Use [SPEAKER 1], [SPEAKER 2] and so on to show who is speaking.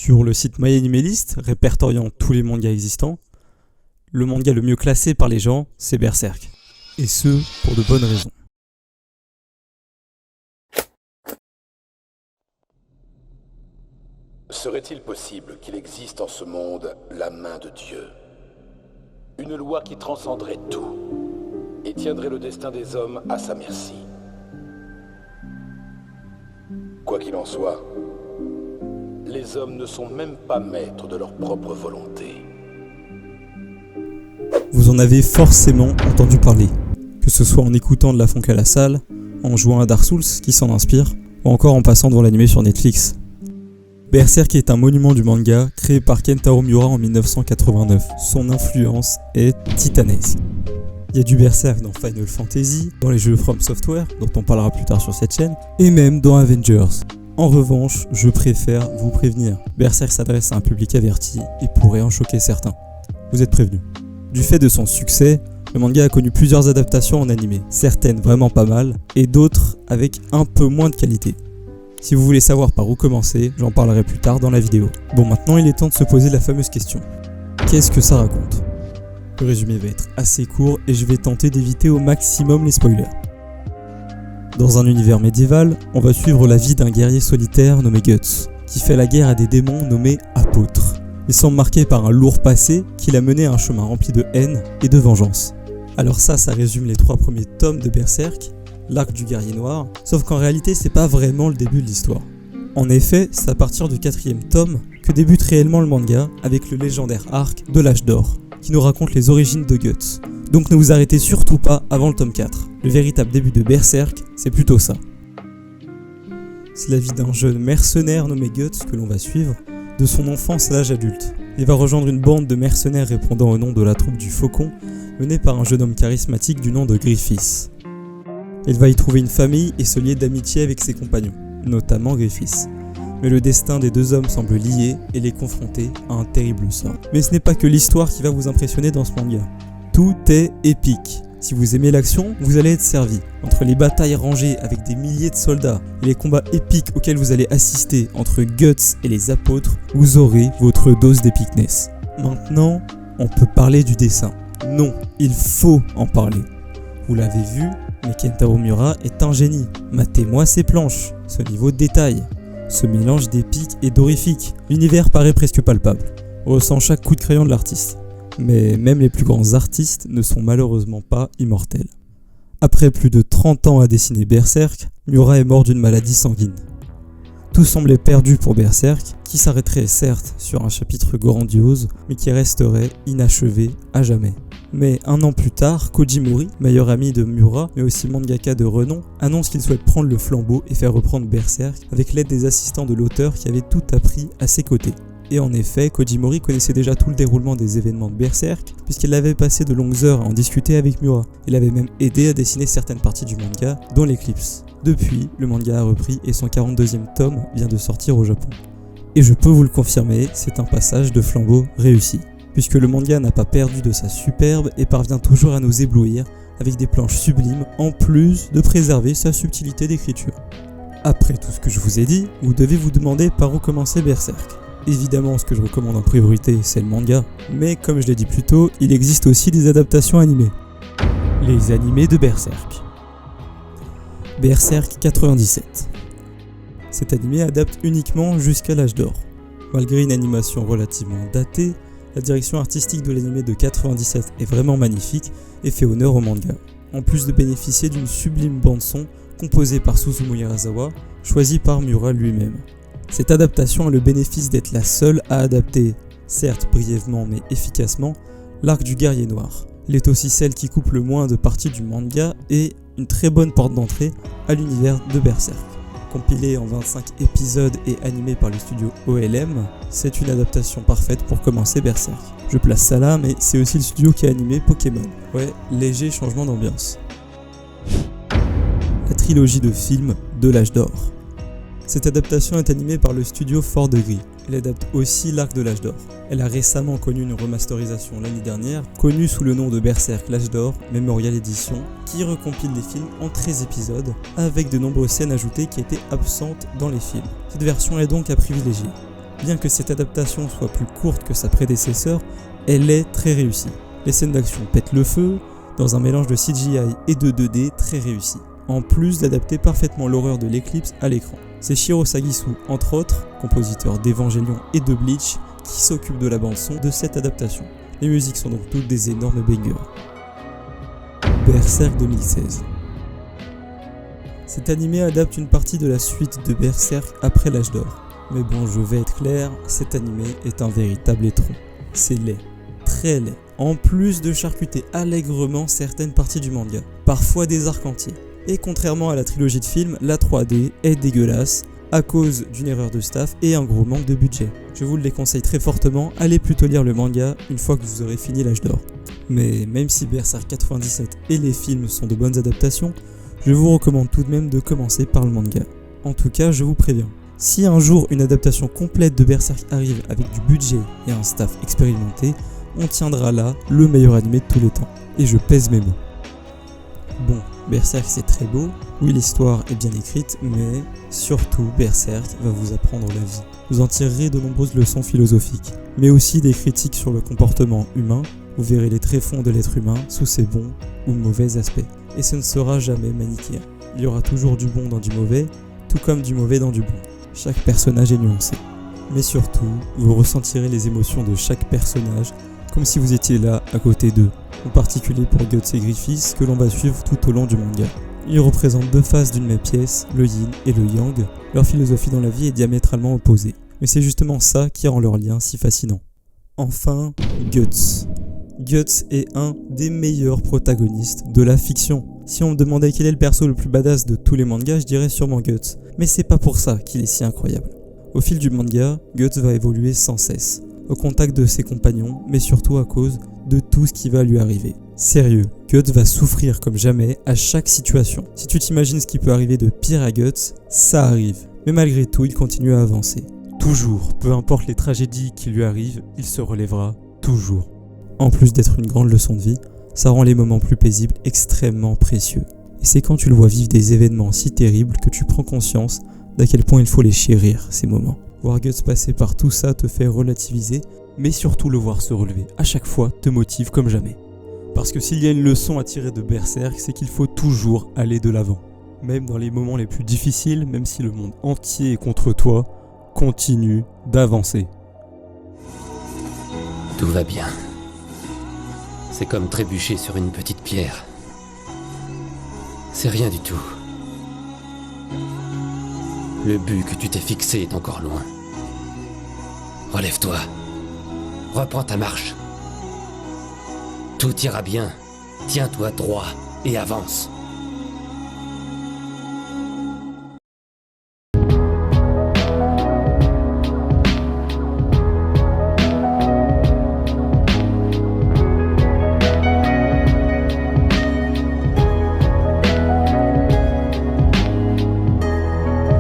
[SPEAKER 1] Sur le site MyAnimeList, répertoriant tous les mangas existants, le manga le mieux classé par les gens, c'est Berserk. Et ce, pour de bonnes raisons.
[SPEAKER 2] Serait-il possible qu'il existe en ce monde la main de Dieu? Une loi qui transcenderait tout et tiendrait le destin des hommes à sa merci. Quoi qu'il en soit, les hommes ne sont même pas maîtres de leur propre volonté.
[SPEAKER 1] Vous en avez forcément entendu parler, que ce soit en écoutant de la funk à la salle, en jouant à Dark Souls qui s'en inspire, ou encore en passant devant l'anime sur Netflix. Berserk est un monument du manga créé par Kentaro Miura en 1989. Son influence est titanesque. Il y a du Berserk dans Final Fantasy, dans les jeux From Software, dont on parlera plus tard sur cette chaîne, et même dans Avengers. En revanche, je préfère vous prévenir, Berserk s'adresse à un public averti et pourrait en choquer certains. Vous êtes prévenus. Du fait de son succès, le manga a connu plusieurs adaptations en animé, certaines vraiment pas mal, et d'autres avec un peu moins de qualité. Si vous voulez savoir par où commencer, j'en parlerai plus tard dans la vidéo. Bon, maintenant il est temps de se poser la fameuse question. Qu'est-ce que ça raconte ? Le résumé va être assez court et je vais tenter d'éviter au maximum les spoilers. Dans un univers médiéval, on va suivre la vie d'un guerrier solitaire nommé Guts, qui fait la guerre à des démons nommés apôtres. Il semble marqué par un lourd passé qui l'a mené à un chemin rempli de haine et de vengeance. Alors ça résume les 3 premiers tomes de Berserk, l'arc du guerrier noir, sauf qu'en réalité c'est pas vraiment le début de l'histoire. En effet, c'est à partir du 4e tome que débute réellement le manga avec le légendaire arc de l'âge d'or, qui nous raconte les origines de Guts. Donc ne vous arrêtez surtout pas avant le tome 4. Le véritable début de Berserk, c'est plutôt ça. C'est la vie d'un jeune mercenaire nommé Guts que l'on va suivre, de son enfance à l'âge adulte. Il va rejoindre une bande de mercenaires répondant au nom de la troupe du Faucon, menée par un jeune homme charismatique du nom de Griffiths. Il va y trouver une famille et se lier d'amitié avec ses compagnons, notamment Griffiths. Mais le destin des 2 hommes semble lié et les confronter à un terrible sort. Mais ce n'est pas que l'histoire qui va vous impressionner dans ce manga. Tout est épique. Si vous aimez l'action, vous allez être servi. Entre les batailles rangées avec des milliers de soldats et les combats épiques auxquels vous allez assister entre Guts et les apôtres, vous aurez votre dose d'épicness. Maintenant, on peut parler du dessin. Non, il faut en parler. Vous l'avez vu, mais Kentaro Miura est un génie. Matez-moi ses planches, ce niveau de détail, ce mélange d'épique et d'horrifique. L'univers paraît presque palpable. On ressent chaque coup de crayon de l'artiste. Mais même les plus grands artistes ne sont malheureusement pas immortels. Après plus de 30 ans à dessiner Berserk, Miura est mort d'une maladie sanguine. Tout semblait perdu pour Berserk, qui s'arrêterait certes sur un chapitre grandiose, mais qui resterait inachevé à jamais. Mais 1 an plus tard, Koji Mori, meilleur ami de Miura, mais aussi mangaka de renom, annonce qu'il souhaite prendre le flambeau et faire reprendre Berserk avec l'aide des assistants de l'auteur qui avaient tout appris à ses côtés. Et en effet, Koji Mori connaissait déjà tout le déroulement des événements de Berserk, puisqu'il avait passé de longues heures à en discuter avec Miura. Il avait même aidé à dessiner certaines parties du manga, dont l'Eclipse. Depuis, le manga a repris et son 42e tome vient de sortir au Japon. Et je peux vous le confirmer, c'est un passage de flambeau réussi, puisque le manga n'a pas perdu de sa superbe et parvient toujours à nous éblouir avec des planches sublimes, en plus de préserver sa subtilité d'écriture. Après tout ce que je vous ai dit, vous devez vous demander par où commencer Berserk. Évidemment, ce que je recommande en priorité, c'est le manga, mais comme je l'ai dit plus tôt, il existe aussi des adaptations animées. Les animés de Berserk. Berserk 97. Cet animé adapte uniquement jusqu'à l'âge d'or. Malgré une animation relativement datée, la direction artistique de l'animé de 97 est vraiment magnifique et fait honneur au manga. En plus de bénéficier d'une sublime bande-son composée par Susumu Hirasawa, choisie par Miura lui-même. Cette adaptation a le bénéfice d'être la seule à adapter, certes brièvement mais efficacement, l'arc du guerrier noir. Elle est aussi celle qui coupe le moins de parties du manga et une très bonne porte d'entrée à l'univers de Berserk. Compilé en 25 épisodes et animé par le studio OLM, c'est une adaptation parfaite pour commencer Berserk. Je place ça là, mais c'est aussi le studio qui a animé Pokémon. Ouais, léger changement d'ambiance. La trilogie de films de l'âge d'or. Cette adaptation est animée par le studio 4 Degree. Elle adapte aussi l'arc de l'âge d'or. Elle a récemment connu une remasterisation l'année dernière, connue sous le nom de Berserk l'âge d'or Memorial Edition, qui recompile les films en 13 épisodes, avec de nombreuses scènes ajoutées qui étaient absentes dans les films. Cette version est donc à privilégier. Bien que cette adaptation soit plus courte que sa prédécesseur, elle est très réussie. Les scènes d'action pètent le feu, dans un mélange de CGI et de 2D très réussi, en plus d'adapter parfaitement l'horreur de l'éclipse à l'écran. C'est Shiro Sagisu, entre autres, compositeur d'Evangelion et de Bleach, qui s'occupe de la bande-son de cette adaptation. Les musiques sont donc toutes des énormes bangers. Berserk 2016. Cet animé adapte une partie de la suite de Berserk après l'âge d'or. Mais bon, je vais être clair, cet animé est un véritable étron. C'est laid, très laid. En plus de charcuter allègrement certaines parties du manga, parfois des arcs entiers. Et contrairement à la trilogie de films, la 3D est dégueulasse à cause d'une erreur de staff et un gros manque de budget. Je vous le déconseille très fortement, allez plutôt lire le manga une fois que vous aurez fini l'âge d'or. Mais même si Berserk 97 et les films sont de bonnes adaptations, je vous recommande tout de même de commencer par le manga. En tout cas, je vous préviens, si un jour une adaptation complète de Berserk arrive avec du budget et un staff expérimenté, on tiendra là le meilleur animé de tous les temps. Et je pèse mes mots. Bon, Berserk c'est très beau, oui l'histoire est bien écrite, mais surtout Berserk va vous apprendre la vie. Vous en tirerez de nombreuses leçons philosophiques, mais aussi des critiques sur le comportement humain. Vous verrez les tréfonds de l'être humain sous ses bons ou mauvais aspects. Et ce ne sera jamais manichéen. Il y aura toujours du bon dans du mauvais, tout comme du mauvais dans du bon. Chaque personnage est nuancé. Mais surtout, vous ressentirez les émotions de chaque personnage comme si vous étiez là à côté d'eux. En particulier pour Guts et Griffiths que l'on va suivre tout au long du manga. Ils représentent deux faces d'une même pièce, le yin et le yang. Leur philosophie dans la vie est diamétralement opposée. Mais c'est justement ça qui rend leur lien si fascinant. Enfin, Guts. Guts est un des meilleurs protagonistes de la fiction. Si on me demandait quel est le perso le plus badass de tous les mangas, je dirais sûrement Guts. Mais c'est pas pour ça qu'il est si incroyable. Au fil du manga, Guts va évoluer sans cesse, au contact de ses compagnons, mais surtout à cause de tout ce qui va lui arriver. Sérieux, Guts va souffrir comme jamais à chaque situation. Si tu t'imagines ce qui peut arriver de pire à Guts, ça arrive. Mais malgré tout, il continue à avancer. Toujours, peu importe les tragédies qui lui arrivent, il se relèvera toujours. En plus d'être une grande leçon de vie, ça rend les moments plus paisibles extrêmement précieux. Et c'est quand tu le vois vivre des événements si terribles que tu prends conscience d'à quel point il faut les chérir, ces moments. Voir Guts passer par tout ça te fait relativiser, mais surtout le voir se relever à chaque fois te motive comme jamais. Parce que s'il y a une leçon à tirer de Berserk, c'est qu'il faut toujours aller de l'avant. Même dans les moments les plus difficiles, même si le monde entier est contre toi, continue d'avancer.
[SPEAKER 3] Tout va bien. C'est comme trébucher sur une petite pierre. C'est rien du tout. Le but que tu t'es fixé est encore loin. Relève-toi. Reprends ta marche. Tout ira bien. Tiens-toi droit et avance.